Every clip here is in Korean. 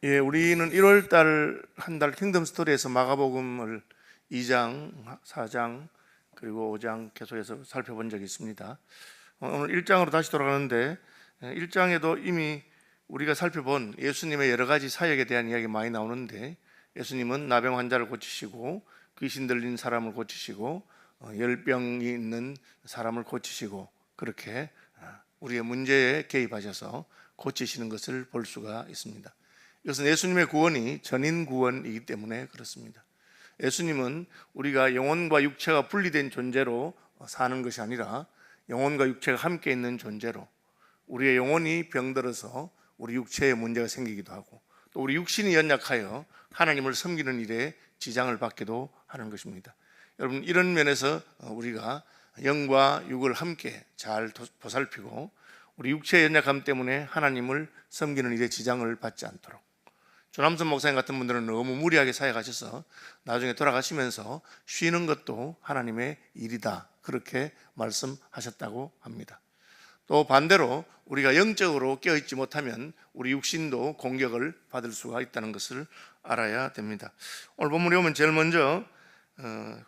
예, 우리는 1월 달 한 달 킹덤 스토리에서 마가복음을 2장, 4장 그리고 5장 계속해서 살펴본 적이 있습니다. 오늘 1장으로 다시 돌아가는데 1장에도 이미 우리가 살펴본 예수님의 여러 가지 사역에 대한 이야기 많이 나오는데, 예수님은 나병 환자를 고치시고 귀신 들린 사람을 고치시고 열병이 있는 사람을 고치시고, 그렇게 우리의 문제에 개입하셔서 고치시는 것을 볼 수가 있습니다. 이것은 예수님의 구원이 전인 구원이기 때문에 그렇습니다. 예수님은 우리가 영혼과 육체가 분리된 존재로 사는 것이 아니라 영혼과 육체가 함께 있는 존재로, 우리의 영혼이 병들어서 우리 육체에 문제가 생기기도 하고 또 우리 육신이 연약하여 하나님을 섬기는 일에 지장을 받기도 하는 것입니다. 여러분, 이런 면에서 우리가 영과 육을 함께 잘 보살피고 우리 육체의 연약함 때문에 하나님을 섬기는 일에 지장을 받지 않도록, 조남선 목사님 같은 분들은 너무 무리하게 사역하셔서 나중에 돌아가시면서 쉬는 것도 하나님의 일이다, 그렇게 말씀하셨다고 합니다. 또 반대로 우리가 영적으로 깨어있지 못하면 우리 육신도 공격을 받을 수가 있다는 것을 알아야 됩니다. 오늘 본문에 오면 제일 먼저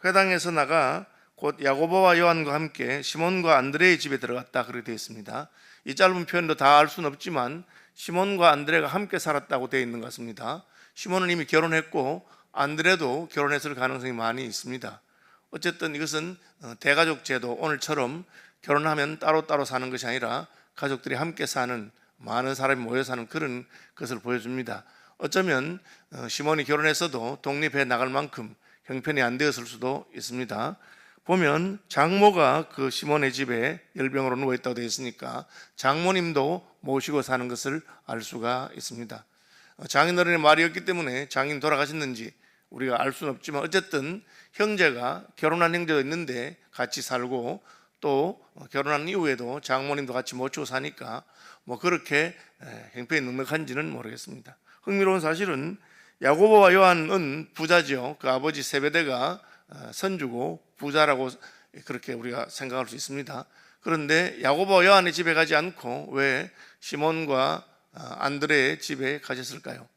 회당에서 나가 곧 야고보와 요한과 함께 시몬과 안드레의 집에 들어갔다, 그렇게 되어 있습니다. 이 짧은 표현도 다 알 수는 없지만 시몬과 안드레가 함께 살았다고 되어 있는 것 같습니다. 시몬은 이미 결혼했고 안드레도 결혼했을 가능성이 많이 있습니다. 어쨌든 이것은 대가족 제도, 오늘처럼 결혼하면 따로따로 사는 것이 아니라 가족들이 함께 사는, 많은 사람이 모여 사는 그런 것을 보여줍니다. 어쩌면 시몬이 결혼했어도 독립해 나갈 만큼 형편이 안 되었을 수도 있습니다. 보면 장모가 그 시몬의 집에 열병으로 누워있다고 되어 있으니까 장모님도 모시고 사는 것을 알 수가 있습니다. 장인어른의 말이었기 때문에 장인 돌아가셨는지 우리가 알 수는 없지만, 어쨌든 형제가, 결혼한 형제도 있는데 같이 살고 또 결혼한 이후에도 장모님도 같이 모시고 사니까 뭐 그렇게 형편이 넉넉한지는 모르겠습니다. 흥미로운 사실은 야고보와 요한은 부자죠. 그 아버지 세베대가 선주고 부자라고 그렇게 우리가 생각할 수 있습니다. 그런데 야고보와 요한의 집에 가지 않고 왜 시몬과 안드레의 집에 가셨을까요?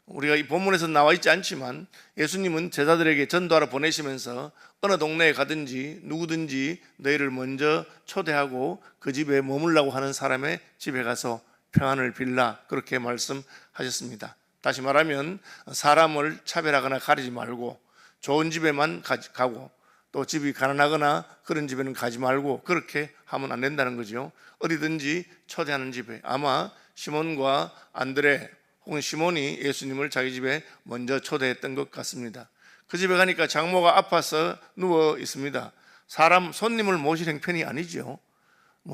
우리가 이 본문에서 나와 있지 않지만 예수님은 제자들에게 전도하러 보내시면서 어느 동네에 가든지 누구든지 너희를 먼저 초대하고 그 집에 머물라고 하는 사람의 집에 가서 평안을 빌라, 그렇게 말씀하셨습니다. 다시 말하면 사람을 차별하거나 가리지 말고 좋은 집에만 가고 또 집이 가난하거나 그런 집에는 가지 말고 그렇게 하면 안 된다는 거죠. 어디든지 초대하는 집에, 아마 시몬과 안드레 혹은 시몬이 예수님을 자기 집에 먼저 초대했던 것 같습니다. 그 집에 가니까 장모가 아파서 누워 있습니다. 사람, 손님을 모실 형편이 아니죠.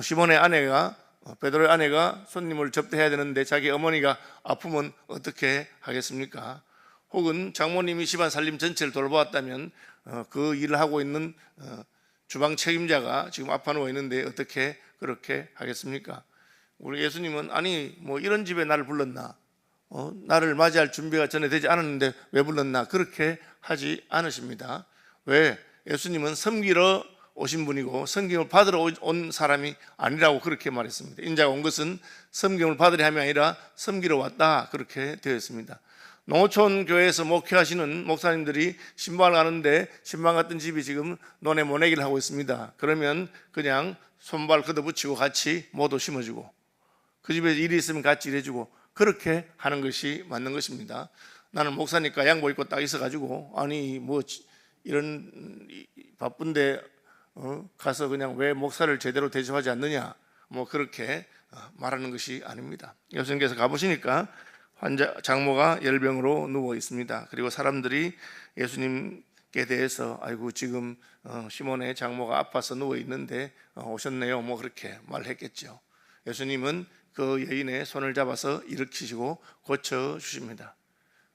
시몬의 아내가, 베드로의 아내가 손님을 접대해야 되는데 자기 어머니가 아프면 어떻게 하겠습니까? 혹은 장모님이 집안 살림 전체를 돌보았다면 그 일을 하고 있는 주방 책임자가 지금 아파 누워 있는데 어떻게 그렇게 하겠습니까? 우리 예수님은 아니 뭐 이런 집에 나를 불렀나? 나를 맞이할 준비가 전에 되지 않았는데 왜 불렀나? 그렇게 하지 않으십니다. 왜? 예수님은 섬기러 오신 분이고 섬김을 받으러 온 사람이 아니라고 그렇게 말했습니다. 인자가 온 것은 섬김을 받으려 함이 아니라 섬기러 왔다, 그렇게 되어 있습니다. 농어촌 교회에서 목회하시는 목사님들이 신방을 가는데 신방 같은 집이 지금 논에 모내기를 하고 있습니다. 그러면 그냥 손발 걷어붙이고 같이 모도 심어주고 그 집에 일이 있으면 같이 일해주고 그렇게 하는 것이 맞는 것입니다. 나는 목사니까 양복 입고 딱 있어가지고 아니 뭐 이런 바쁜데 가서 그냥 왜 목사를 제대로 대접하지 않느냐, 뭐 그렇게 말하는 것이 아닙니다. 예수님께서 가보시니까 장모가 열병으로 누워 있습니다. 그리고 사람들이 예수님께 대해서 아이고 지금 시몬의 장모가 아파서 누워 있는데 오셨네요, 뭐 그렇게 말했겠죠. 예수님은 그 여인의 손을 잡아서 일으키시고 고쳐주십니다.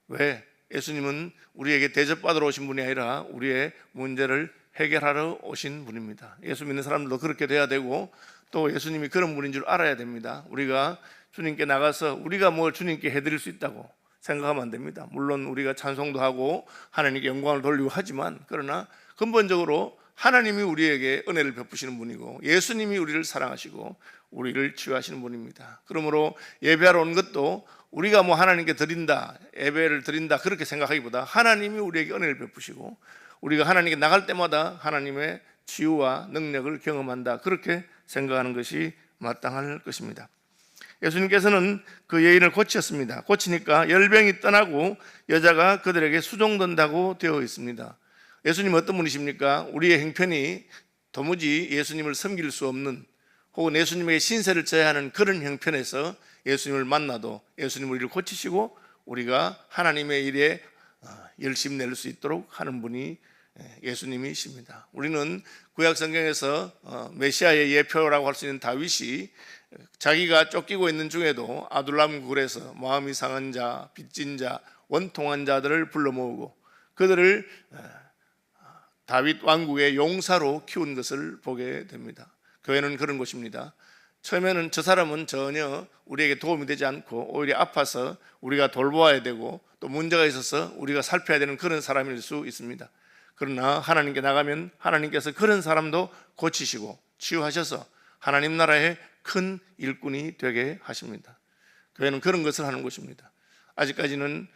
왜? 예수님은 우리에게 대접받으러 오신 분이 아니라 우리의 문제를 해결하러 오신 분입니다. 예수 믿는 사람들도 그렇게 돼야 되고 또 예수님이 그런 분인 줄 알아야 됩니다. 우리가 주님께 나가서 우리가 뭘 주님께 해드릴 수 있다고 생각하면 안 됩니다. 물론 우리가 찬송도 하고 하나님께 영광을 돌리고 하지만, 그러나 근본적으로 하나님이 우리에게 은혜를 베푸시는 분이고 예수님이 우리를 사랑하시고 우리를 치유하시는 분입니다. 그러므로 예배하러 온 것도 우리가 뭐 하나님께 드린다, 예배를 드린다 그렇게 생각하기보다 하나님이 우리에게 은혜를 베푸시고 우리가 하나님께 나갈 때마다 하나님의 치유와 능력을 경험한다 그렇게 생각하는 것이 마땅할 것입니다. 예수님께서는 그 여인을 고치셨습니다. 고치니까 열병이 떠나고 여자가 그들에게 수종된다고 되어 있습니다. 예수님 어떤 분이십니까? 우리의 형편이 도무지 예수님을 섬길 수 없는 혹은 예수님의 신세를 져야 하는 그런 형편에서 예수님을 만나도 예수님 우리를 고치시고 우리가 하나님의 일에 열심 낼 수 있도록 하는 분이 예수님이십니다. 우리는 구약 성경에서 메시아의 예표라고 할 수 있는 다윗이 자기가 쫓기고 있는 중에도 아둘람 굴에서 마음이 상한 자, 빚진 자, 원통한 자들을 불러 모으고 그들을 다윗 왕국의 용사로 키운 것을 보게 됩니다. 교회는 그런 곳입니다. 처음에는 저 사람은 전혀 우리에게 도움이 되지 않고 오히려 아파서 우리가 돌보아야 되고 또 문제가 있어서 우리가 살펴야 되는 그런 사람일 수 있습니다. 그러나 하나님께 나가면 하나님께서 그런 사람도 고치시고 치유하셔서 하나님 나라의 큰 일꾼이 되게 하십니다. 교회는 그런 것을 하는 곳입니다. 아직까지는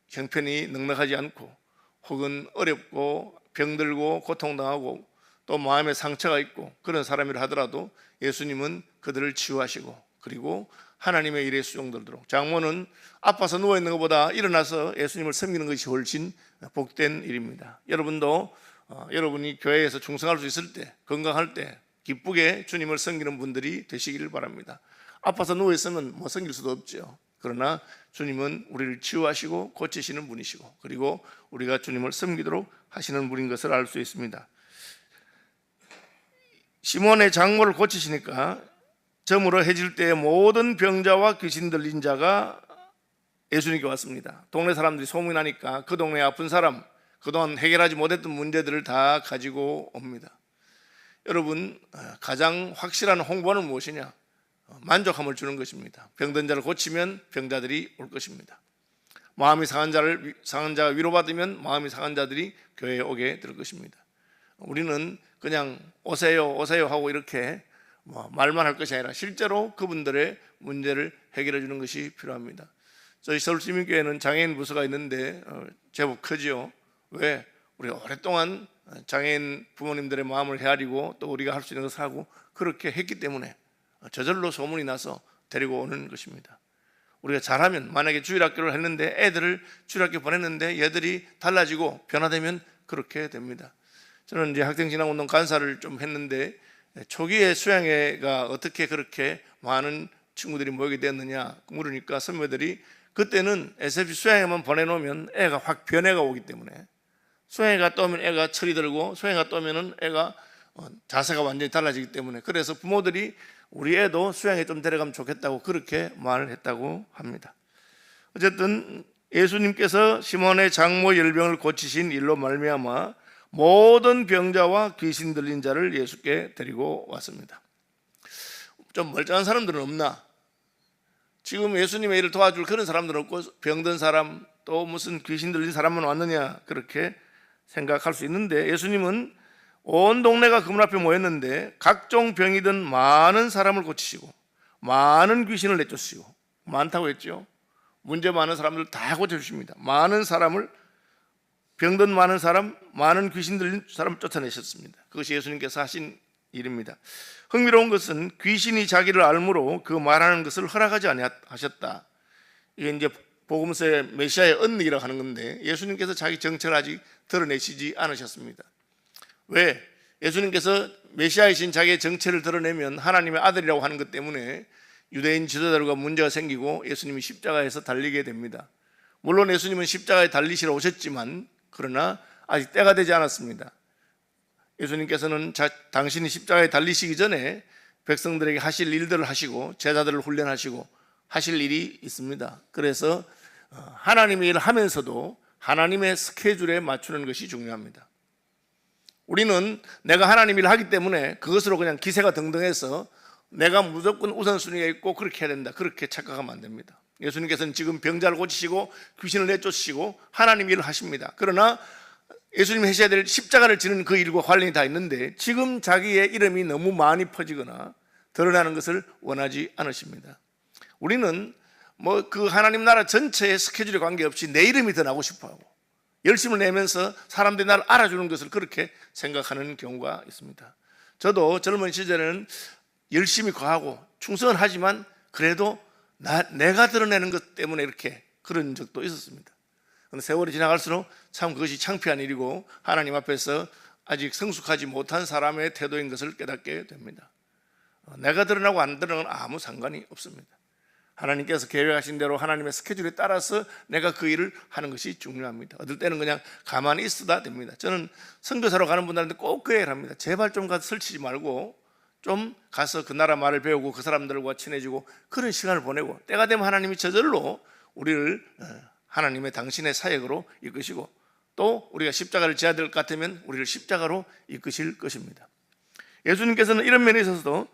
형편이 넉넉하지 않고 혹은 어렵고 병들고 고통당하고 또 마음에 상처가 있고 그런 사람이라 하더라도 예수님은 그들을 치유하시고 그리고 하나님의 일에 수용되도록, 장모는 아파서 누워있는 것보다 일어나서 예수님을 섬기는 것이 훨씬 복된 일입니다. 여러분도 여러분이 교회에서 충성할 수 있을 때, 건강할 때 기쁘게 주님을 섬기는 분들이 되시기를 바랍니다. 아파서 누워있으면 뭐 섬길 수도 없죠. 그러나 주님은 우리를 치유하시고 고치시는 분이시고 그리고 우리가 주님을 섬기도록 하시는 분인 것을 알 수 있습니다. 시몬의 장모를 고치시니까 점으로 해질 때의 모든 병자와 귀신 들린 자가 예수님께 왔습니다. 동네 사람들이 소문이 나니까 그 동네에 아픈 사람, 그동안 해결하지 못했던 문제들을 다 가지고 옵니다. 여러분, 가장 확실한 홍보는 무엇이냐? 만족함을 주는 것입니다. 병든 자를 고치면 병자들이 올 것입니다. 마음이 상한 자가 위로받으면 마음이 상한 자들이 교회에 오게 될 것입니다. 우리는 그냥 오세요 오세요 하고 이렇게 말만 할 것이 아니라 실제로 그분들의 문제를 해결해 주는 것이 필요합니다. 저희 서울시민교회는 장애인 부서가 있는데 제법 크지요. 왜? 우리가 오랫동안 장애인 부모님들의 마음을 헤아리고 또 우리가 할 수 있는 것을 하고 그렇게 했기 때문에 저절로 소문이 나서 데리고 오는 것입니다. 우리가 잘하면, 만약에 주일학교를 했는데 애들을 주일학교 보냈는데 얘들이 달라지고 변화되면 그렇게 됩니다. 저는 이제 학생진흥운동 간사를 좀 했는데 초기에 수양회가 어떻게 그렇게 많은 친구들이 모이게 되었느냐 물으니까 선배들이 그때는 SFC 수양회만 보내놓으면 애가 확 변해가 오기 때문에, 수양회가 떠오면 애가 철이 들고 수양회가 떠오면 애가 자세가 완전히 달라지기 때문에, 그래서 부모들이 우리 애도 수양회 좀 데려가면 좋겠다고 그렇게 말을 했다고 합니다. 어쨌든 예수님께서 시몬의 장모 열병을 고치신 일로 말미암아 모든 병자와 귀신 들린 자를 예수께 데리고 왔습니다. 좀 멀쩡한 사람들은 없나? 지금 예수님의 일을 도와줄 그런 사람들은 없고 병든 사람 또 무슨 귀신 들린 사람만 왔느냐 그렇게 생각할 수 있는데, 예수님은 온 동네가 그분 앞에 모였는데 각종 병이든 많은 사람을 고치시고 많은 귀신을 내쫓으시고, 많다고 했죠. 문제 많은 사람들 다 고쳐주십니다. 많은 사람을, 병든 많은 사람, 많은 귀신 들린 사람을 쫓아내셨습니다. 그것이 예수님께서 하신 일입니다. 흥미로운 것은 귀신이 자기를 알므로 그 말하는 것을 허락하지 아니하셨다. 이게 이제 복음서의 메시아의 언닉이라고 하는 건데, 예수님께서 자기 정체를 아직 드러내시지 않으셨습니다. 왜? 예수님께서 메시아이신 자기의 정체를 드러내면 하나님의 아들이라고 하는 것 때문에 유대인 지도자들과 문제가 생기고 예수님이 십자가에서 달리게 됩니다. 물론 예수님은 십자가에 달리시러 오셨지만 그러나 아직 때가 되지 않았습니다. 예수님께서는 당신이 십자가에 달리시기 전에 백성들에게 하실 일들을 하시고 제자들을 훈련하시고 하실 일이 있습니다. 그래서 하나님의 일을 하면서도 하나님의 스케줄에 맞추는 것이 중요합니다. 우리는 내가 하나님 일을 하기 때문에 그것으로 그냥 기세가 등등해서 내가 무조건 우선순위가 있고 그렇게 해야 된다, 그렇게 착각하면 안 됩니다. 예수님께서는 지금 병자를 고치시고 귀신을 내쫓으시고 하나님 일을 하십니다. 그러나 예수님이 하셔야 될 십자가를 지는 그 일과 관련이 다 있는데 지금 자기의 이름이 너무 많이 퍼지거나 드러나는 것을 원하지 않으십니다. 우리는 뭐 그 하나님 나라 전체의 스케줄에 관계없이 내 이름이 더 나고 싶어하고 열심을 내면서 사람들이 나를 알아주는 것을 그렇게 생각하는 경우가 있습니다. 저도 젊은 시절에는 열심히 거하고 충성은 하지만 그래도 내가 드러내는 것 때문에 이렇게 그런 적도 있었습니다. 그런데 세월이 지나갈수록 참 그것이 창피한 일이고 하나님 앞에서 아직 성숙하지 못한 사람의 태도인 것을 깨닫게 됩니다. 내가 드러나고 안 드러나는 건 아무 상관이 없습니다. 하나님께서 계획하신 대로 하나님의 스케줄에 따라서 내가 그 일을 하는 것이 중요합니다. 어떨 때는 그냥 가만히 있어도 됩니다. 저는 선교사로 가는 분들한테 꼭 그 얘기를 합니다. 제발 좀 가서 설치지 말고 좀 가서 그 나라 말을 배우고 그 사람들과 친해지고 그런 시간을 보내고 때가 되면 하나님이 저절로 우리를 하나님의 당신의 사역으로 이끄시고 또 우리가 십자가를 져야 될 것 같으면 우리를 십자가로 이끄실 것입니다. 예수님께서는 이런 면에 있어서도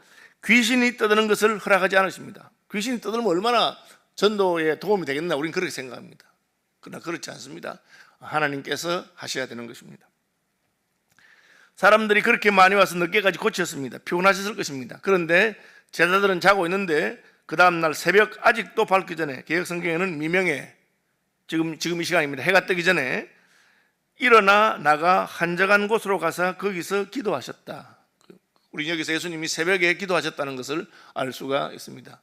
귀신이 떠드는 것을 허락하지 않으십니다. 귀신이 떠들면 얼마나 전도에 도움이 되겠나 우리는 그렇게 생각합니다. 그러나 그렇지 않습니다. 하나님께서 하셔야 되는 것입니다. 사람들이 그렇게 많이 와서 늦게까지 고쳤습니다. 피곤하셨을 것입니다. 그런데 제자들은 자고 있는데 그 다음날 새벽 아직도 밝기 전에 개역성경에는 미명에 지금 이 시간입니다. 해가 뜨기 전에 일어나 나가 한적한 곳으로 가서 거기서 기도하셨다. 우리 여기서 예수님이 새벽에 기도하셨다는 것을 알 수가 있습니다.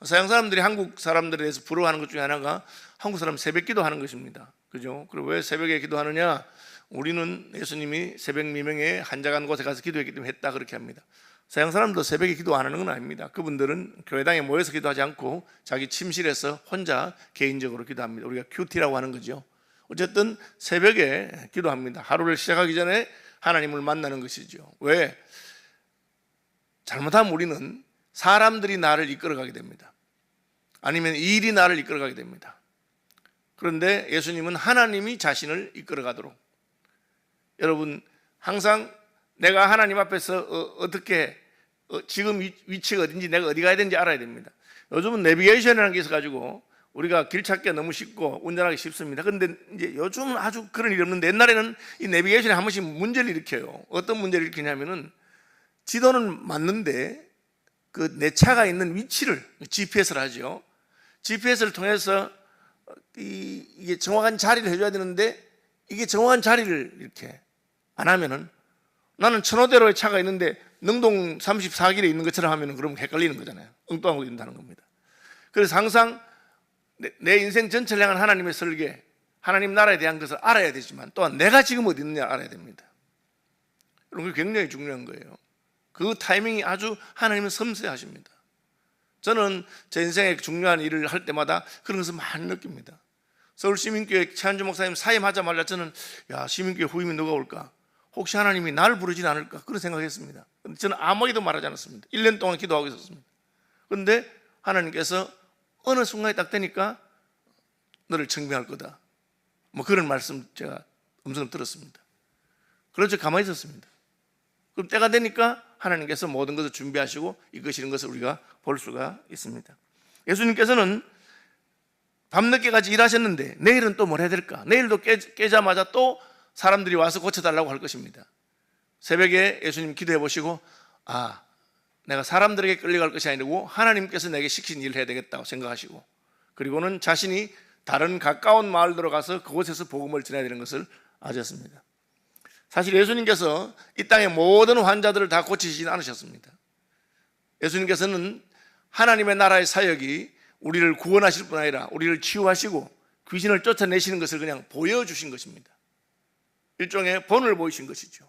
서양 사람들이 한국 사람들에 대해서 부러워하는 것 중에 하나가 한국 사람 새벽 기도하는 것입니다. 그죠? 그리고 왜 새벽에 기도하느냐? 우리는 예수님이 새벽 미명에 한적한 곳에 가서 기도했기 때문에 했다 그렇게 합니다. 서양 사람도 새벽에 기도 안 하는 건 아닙니다. 그분들은 교회당에 모여서 기도하지 않고 자기 침실에서 혼자 개인적으로 기도합니다. 우리가 큐티라고 하는 거죠. 어쨌든 새벽에 기도합니다. 하루를 시작하기 전에 하나님을 만나는 것이죠. 왜? 잘못하면 우리는 사람들이 나를 이끌어가게 됩니다. 아니면 일이 나를 이끌어가게 됩니다. 그런데 예수님은 하나님이 자신을 이끌어가도록, 여러분 항상 내가 하나님 앞에서 어떻게 지금 위치가 어딘지 내가 어디 가야 되는지 알아야 됩니다. 요즘은 내비게이션이라는 게 있어가지고 우리가 길 찾기가 너무 쉽고 운전하기 쉽습니다. 그런데 이제 요즘은 아주 그런 일이 없는데 옛날에는 이 내비게이션이 한 번씩 문제를 일으켜요. 어떤 문제를 일으키냐면은 지도는 맞는데 그 내 차가 있는 위치를 GPS를 하죠. GPS를 통해서 이게 정확한 자리를 해줘야 되는데 이게 정확한 자리를 이렇게 안 하면은 나는 천호대로의 차가 있는데 능동 34길에 있는 것처럼 하면은 그러면 헷갈리는 거잖아요. 엉뚱하고 된다는 겁니다. 그래서 항상 내 인생 전체를 향한 하나님의 설계, 하나님 나라에 대한 것을 알아야 되지만 또한 내가 지금 어디 있느냐 알아야 됩니다. 그런 게 굉장히 중요한 거예요. 그 타이밍이 아주 하나님은 섬세하십니다. 저는 제 인생에 중요한 일을 할 때마다 그런 것을 많이 느낍니다. 서울시민교회 최한주 목사님 사임하자마자 저는 시민교회 후임이 누가 올까? 혹시 하나님이 나를 부르진 않을까? 그런 생각했습니다. 근데 저는 아무에게도 말하지 않았습니다. 1년 동안 기도하고 있었습니다. 그런데 하나님께서 어느 순간에 딱 되니까 너를 청명할 거다, 뭐 그런 말씀 제가 음성을 들었습니다. 그래서 가만히 있었습니다. 그럼 때가 되니까 하나님께서 모든 것을 준비하시고 이끄시는 것을 우리가 볼 수가 있습니다. 예수님께서는 밤늦게까지 일하셨는데 내일은 또 뭘 해야 될까? 내일도 깨자마자 또 사람들이 와서 고쳐달라고 할 것입니다. 새벽에 예수님 기도해 보시고 내가 사람들에게 끌려갈 것이 아니고 하나님께서 내게 시킨 일을 해야 되겠다고 생각하시고, 그리고는 자신이 다른 가까운 마을 들어가서 그곳에서 복음을 전해야 되는 것을 아셨습니다. 사실 예수님께서 이 땅의 모든 환자들을 다 고치시진 않으셨습니다. 예수님께서는 하나님의 나라의 사역이 우리를 구원하실 뿐 아니라 우리를 치유하시고 귀신을 쫓아내시는 것을 그냥 보여주신 것입니다. 일종의 본을 보이신 것이죠.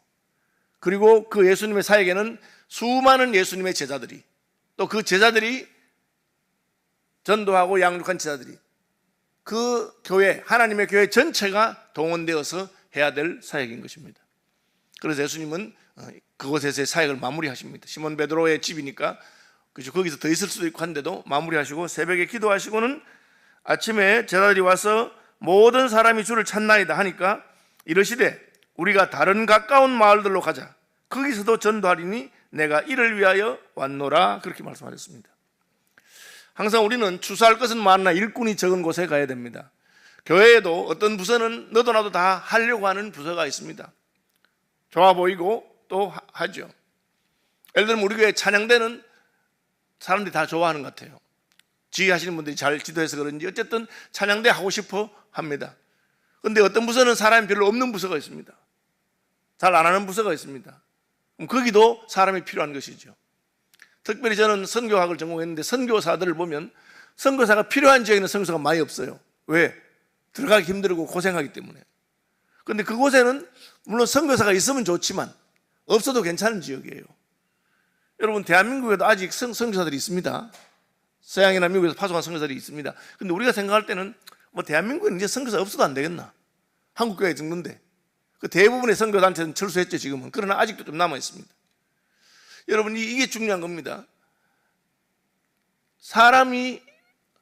그리고 그 예수님의 사역에는 수많은 예수님의 제자들이, 또 그 제자들이 전도하고 양육한 제자들이, 그 교회, 하나님의 교회 전체가 동원되어서 해야 될 사역인 것입니다. 그래서 예수님은 그곳에서의 사역을 마무리하십니다. 시몬 베드로의 집이니까 그죠? 거기서 더 있을 수도 있고 한데도 마무리하시고 새벽에 기도하시고는 아침에 제자들이 와서 모든 사람이 주를 찾나이다 하니까 이르시되 우리가 다른 가까운 마을들로 가자. 거기서도 전도하리니 내가 이를 위하여 왔노라. 그렇게 말씀하셨습니다. 항상 우리는 추수할 것은 많으나 일꾼이 적은 곳에 가야 됩니다. 교회에도 어떤 부서는 너도 나도 다 하려고 하는 부서가 있습니다. 좋아 보이고 또 하죠. 예를 들면 우리 교회 찬양대는 사람들이 다 좋아하는 것 같아요. 지휘하시는 분들이 잘 지도해서 그런지 어쨌든 찬양대 하고 싶어 합니다. 그런데 어떤 부서는 사람이 별로 없는 부서가 있습니다. 잘 안 하는 부서가 있습니다. 그럼 거기도 사람이 필요한 것이죠. 특별히 저는 선교학을 전공했는데 선교사들을 보면 선교사가 필요한 지역에는 선교사가 많이 없어요. 왜? 들어가기 힘들고 고생하기 때문에. 그런데 그곳에는 물론 선교사가 있으면 좋지만 없어도 괜찮은 지역이에요. 여러분, 대한민국에도 아직 선교사들이 있습니다. 서양이나 미국에서 파송한 선교사들이 있습니다. 근데 우리가 생각할 때는 뭐 대한민국에는 이제 선교사 없어도 안 되겠나? 한국교회 정도인데. 그 대부분의 선교단체는 철수했죠, 지금은. 그러나 아직도 좀 남아 있습니다. 여러분, 이게 중요한 겁니다. 사람이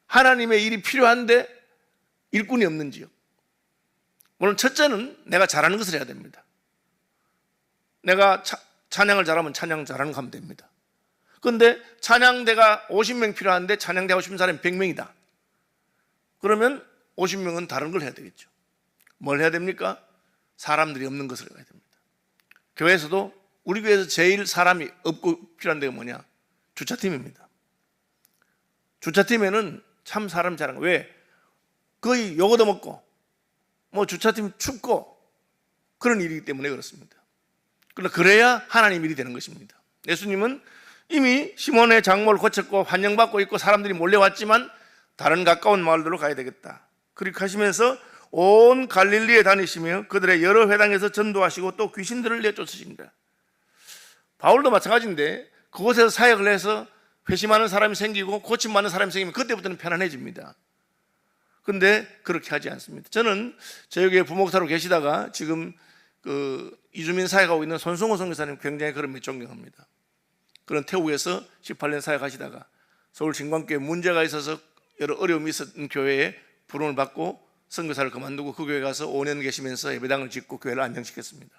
하나님의 일이 필요한데 일꾼이 없는 지역. 물론 첫째는 내가 잘하는 것을 해야 됩니다. 내가 찬양을 잘하면 찬양 잘하는 거 하면 됩니다. 그런데 찬양대가 50명 필요한데 찬양대 하고 싶은 사람이 100명이다. 그러면 50명은 다른 걸 해야 되겠죠. 뭘 해야 됩니까? 사람들이 없는 것을 해야 됩니다. 교회에서도 우리 교회에서 제일 사람이 없고 필요한 데가 뭐냐? 주차팀입니다. 주차팀에는 참 사람 잘하는 거. 왜? 거의 요거도 먹고 뭐 주차팀 춥고 그런 일이기 때문에 그렇습니다. 그래야 하나님 일이 되는 것입니다. 예수님은 이미 시몬의 장모를 고쳤고 환영받고 있고 사람들이 몰려왔지만 다른 가까운 마을들로 가야 되겠다. 그렇게 하시면서 온 갈릴리에 다니시며 그들의 여러 회당에서 전도하시고 또 귀신들을 내쫓으신다. 바울도 마찬가지인데 그곳에서 사역을 해서 회심하는 사람이 생기고 고침받는 사람이 생기면 그때부터는 편안해집니다. 그런데 그렇게 하지 않습니다. 저는 저희 교회 부목사로 계시다가 지금 그 이주민 사역하고 있는 손승호 선교사님 굉장히 그런 존경합니다. 그런 태국에서 18년 사역하시다가 서울 진광교회 문제가 있어서 여러 어려움이 있었던 교회에 부름을 받고 선교사를 그만두고 그 교회 가서 5년 계시면서 예배당을 짓고 교회를 안정시켰습니다.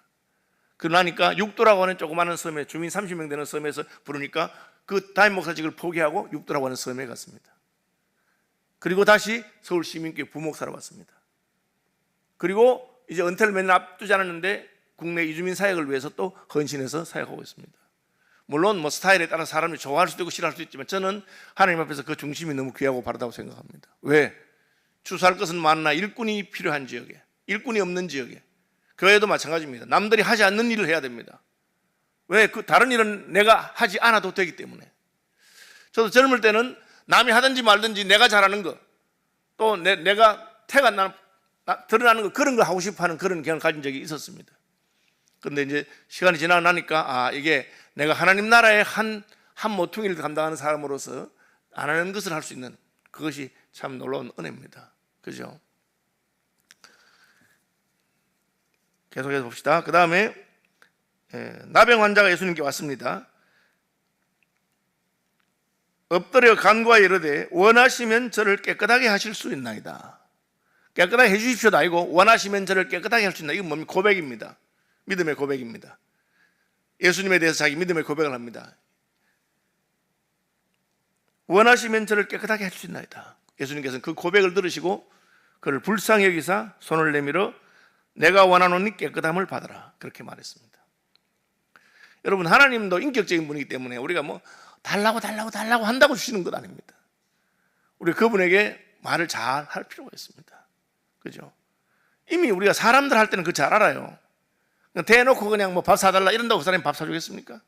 그러니까 육도라고 하는 조그마한 섬에 주민 30명 되는 섬에서 부르니까 그 담임 목사직을 포기하고 육도라고 하는 섬에 갔습니다. 그리고 다시 서울 시민교회 부목사로 왔습니다. 그리고 이제 은퇴를 몇 년 앞두지 않았는데 국내 이주민 사역을 위해서 또 헌신해서 사역하고 있습니다. 물론 뭐 스타일에 따라 사람이 좋아할 수도 있고 싫어할 수도 있지만 저는 하나님 앞에서 그 중심이 너무 귀하고 바르다고 생각합니다. 왜? 추수할 것은 많으나 일꾼이 필요한 지역에, 일꾼이 없는 지역에, 교회도 마찬가지입니다. 남들이 하지 않는 일을 해야 됩니다. 왜? 그 다른 일은 내가 하지 않아도 되기 때문에. 저도 젊을 때는 남이 하든지 말든지 내가 잘하는 거, 또 내가 태가 드러나는 거, 그런 거 하고 싶어 하는 그런 경험을 가진 적이 있었습니다. 그런데 이제 시간이 지나고 나니까 이게 내가 하나님 나라의 한 모퉁이를 감당하는 사람으로서 안 하는 것을 할 수 있는 그것이 참 놀라운 은혜입니다. 그죠? 계속해서 봅시다. 그 다음에 나병 환자가 예수님께 왔습니다. 엎드려 간구하여 이르되 원하시면 저를 깨끗하게 하실 수 있나이다. 깨끗하게 해주십시오도 아니고 원하시면 저를 깨끗하게 할 수 있나. 이건 뭡니까? 고백입니다. 믿음의 고백입니다. 예수님에 대해서 자기 믿음의 고백을 합니다. 원하시면 저를 깨끗하게 할 수 있나이다. 예수님께서는 그 고백을 들으시고 그를 불쌍히 여기사 손을 내밀어 내가 원하노니 깨끗함을 받아라, 그렇게 말했습니다. 여러분, 하나님도 인격적인 분이기 때문에 우리가 뭐 달라고 한다고 주시는 것 아닙니다. 우리 그분에게 말을 잘 할 필요가 있습니다. 그죠? 이미 우리가 사람들 할 때는 그거 잘 알아요. 대놓고 그냥 뭐 밥 사달라 이런다고 그 사람이 밥 사주겠습니까?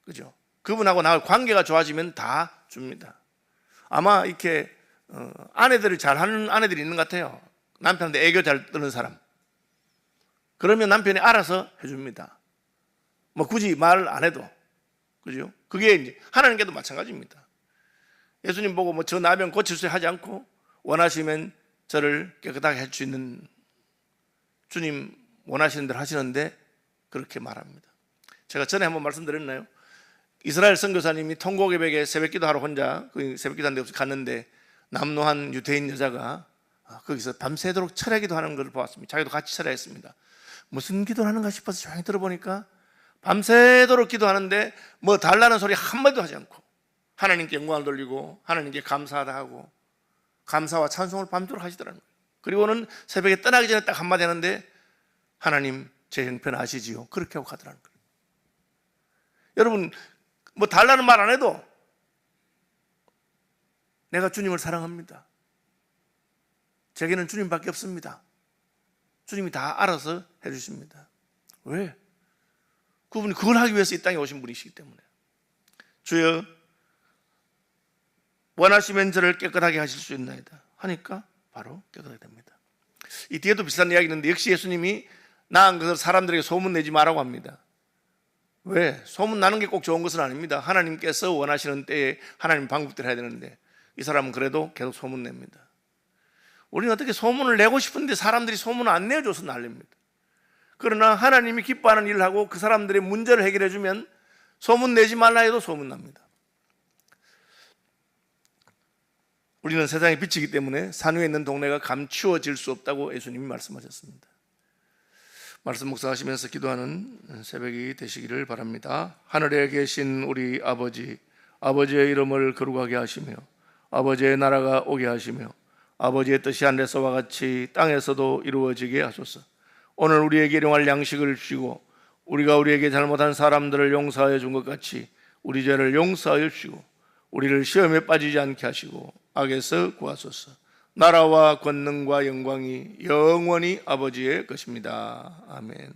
그죠? 그분하고 나하고 관계가 좋아지면 다 줍니다. 아마 이렇게 아내들을 잘하는 아내들이 있는 것 같아요. 남편한테 애교 잘 뜨는 사람. 그러면 남편이 알아서 해줍니다. 뭐 굳이 말 안 해도. 그죠? 그게 이제 하나님께도 마찬가지입니다. 예수님 보고 뭐 저 나병 고칠수 하지 않고 원하시면 저를 깨끗하게 할 수 있는, 주님 원하시는 대로 하시는데 그렇게 말합니다. 제가 전에 한번 말씀드렸나요? 이스라엘 선교사님이 통곡의벽에 새벽기도 하러 혼자 새벽기도 하는데 없이 갔는데 남노한 유대인 여자가 거기서 밤새도록 철야기도 하는 걸 보았습니다. 자기도 같이 철야했습니다. 무슨 기도를 하는가 싶어서 조용히 들어보니까 밤새도록 기도하는데 뭐 달라는 소리 한마디도 하지 않고 하나님께 영광을 돌리고 하나님께 감사하다 하고 감사와 찬송을 밤새도록 하시더라는 거예요. 그리고는 새벽에 떠나기 전에 딱 한마디 하는데 하나님 제 형편 아시지요? 그렇게 하고 가더라는 거예요. 여러분 뭐 달라는 말 안 해도 내가 주님을 사랑합니다. 제게는 주님밖에 없습니다. 주님이 다 알아서 해주십니다. 왜? 그분이 그걸 하기 위해서 이 땅에 오신 분이시기 때문에. 주여 원하시면 저를 깨끗하게 하실 수 있나이다 하니까 바로 깨끗하게 됩니다. 이 뒤에도 비슷한 이야기 있는데 역시 예수님이 나은 것을 사람들에게 소문내지 말라고 합니다. 왜? 소문나는 게 꼭 좋은 것은 아닙니다. 하나님께서 원하시는 때에 하나님 방법대로 해야 되는데 이 사람은 그래도 계속 소문냅니다. 우리는 어떻게 소문을 내고 싶은데 사람들이 소문을 안 내줘서 난립니다. 그러나 하나님이 기뻐하는 일을 하고 그 사람들의 문제를 해결해 주면 소문 내지 말라 해도 소문납니다. 우리는 세상의 빛이기 때문에 산 위에 있는 동네가 감추어질 수 없다고 예수님이 말씀하셨습니다. 말씀 묵상하시면서 기도하는 새벽이 되시기를 바랍니다. 하늘에 계신 우리 아버지, 아버지의 이름을 거룩하게 하시며 아버지의 나라가 오게 하시며 아버지의 뜻이 하늘에서와 같이 땅에서도 이루어지게 하소서. 오늘 우리에게 일용할 양식을 주시고 우리가 우리에게 잘못한 사람들을 용서하여 준 것 같이 우리 죄를 용서하여 주시고 우리를 시험에 빠지지 않게 하시고 악에서 구하소서. 나라와 권능과 영광이 영원히 아버지의 것입니다. 아멘.